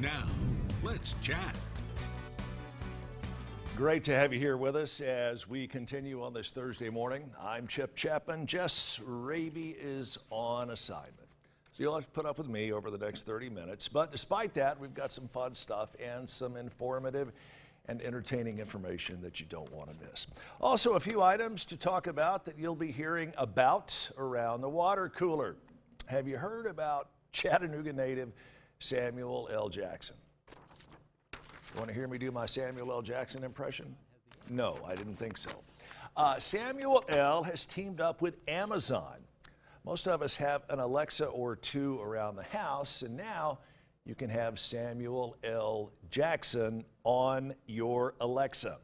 Now, let's chat. Great to have you here with us as we continue on this Thursday morning. I'm Chip Chapman. Jess Raby is on assignment. So you'll have to put up with me over the next 30 minutes. But despite that, we've got some fun stuff and some informative and entertaining information that you don't want to miss. Also, a few items to talk about that you'll be hearing about around the water cooler. Have you heard about Chattanooga native Samuel L. Jackson? You want to hear me do my Samuel L. Jackson impression? No, I didn't think so. Samuel L. has teamed up with Amazon. Most of us have an Alexa or two around the house, and now you can have Samuel L. Jackson on your Alexa.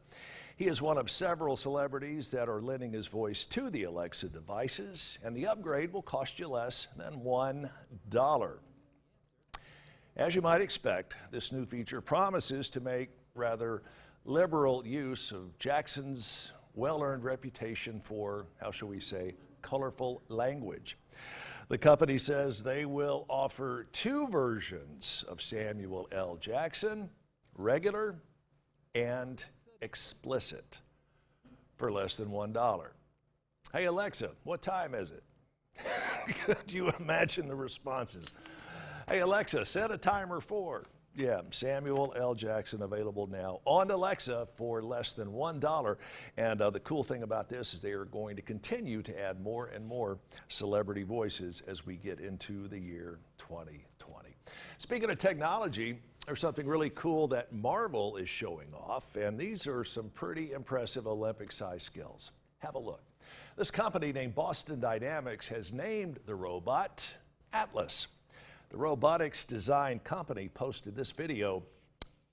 He is one of several celebrities that are lending his voice to the Alexa devices, and the upgrade will cost you less than $1. As you might expect, this new feature promises to make rather liberal use of Jackson's well-earned reputation for, how shall we say, colorful language. The company says they will offer two versions of Samuel L. Jackson, regular and explicit, for less than $1. Hey Alexa, what time is it? Could you imagine the responses? Hey Alexa, set a timer for. Yeah, Samuel L. Jackson available now on Alexa for less than $1. And the cool thing about this is they are going to continue to add more and more celebrity voices as we get into the year 2020. Speaking of technology, there's something really cool that Marvel is showing off, and these are some pretty impressive Olympic-sized skills. Have a look. This company named Boston Dynamics has named the robot Atlas. The robotics design company posted this video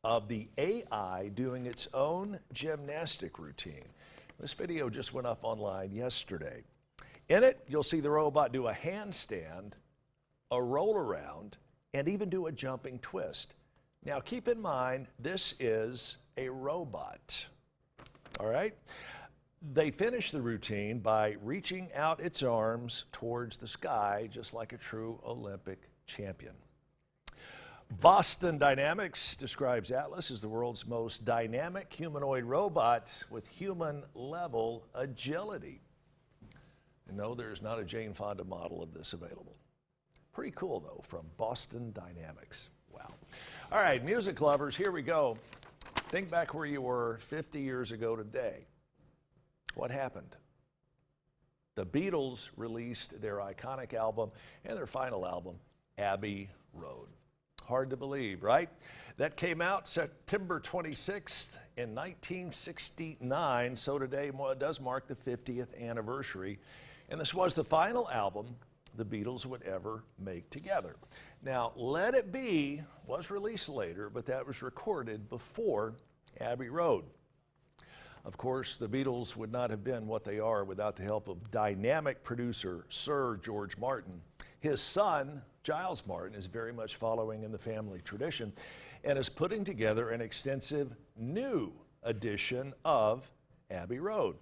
of the AI doing its own gymnastic routine. This video just went up online yesterday. In it, you'll see the robot do a handstand, a roll around, and even do a jumping twist. Now keep in mind, this is a robot. All right? They finish the routine by reaching out its arms towards the sky, just like a true Olympic champion. Boston Dynamics describes Atlas as the world's most dynamic humanoid robot with human-level agility. And no, there's not a Jane Fonda model of this available. Pretty cool, though, from Boston Dynamics. Wow. All right, music lovers, here we go. Think back where you were 50 years ago today. What happened? The Beatles released their iconic album and their final album, Abbey Road. Hard to believe, right? That came out September 26th in 1969, so today does mark the 50th anniversary. And this was the final album the Beatles would ever make together. Now, Let It Be was released later, but that was recorded before Abbey Road. Of course, the Beatles would not have been what they are without the help of dynamic producer Sir George Martin. His son, Giles Martin, is very much following in the family tradition and is putting together an extensive new edition of Abbey Road.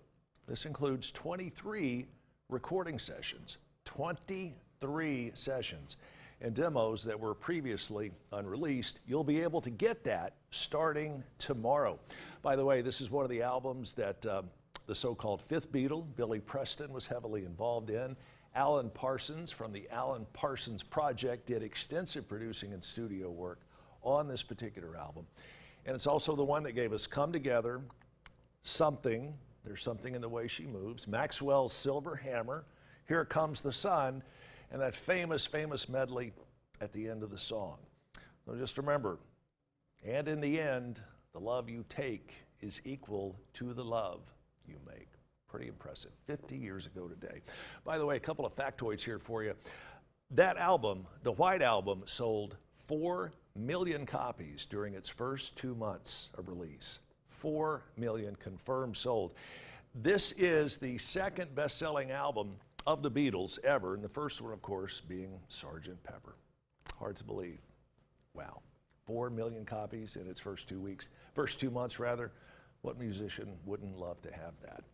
This includes 23 recording sessions, 23 sessions, and demos that were previously unreleased. You'll be able to get that starting tomorrow. By the way, this is one of the albums that the so-called fifth Beatle, Billy Preston, was heavily involved in. Alan Parsons from the Alan Parsons Project did extensive producing and studio work on this particular album. And it's also the one that gave us Come Together, Something, There's Something in the Way She Moves, Maxwell's Silver Hammer, Here Comes the Sun, and that famous medley at the end of the song. So just remember, and in the end, the love you take is equal to the love you make. Pretty impressive. 50 years ago today. By the way, a couple of factoids here for you. That album, the White Album, sold 4 million copies during its first 2 months of release. 4 million confirmed sold. This is the second best-selling album of the Beatles ever, and the first one, of course, being Sgt. Pepper. Hard to believe. Wow. 4 million copies in its first 2 months rather. What musician wouldn't love to have that?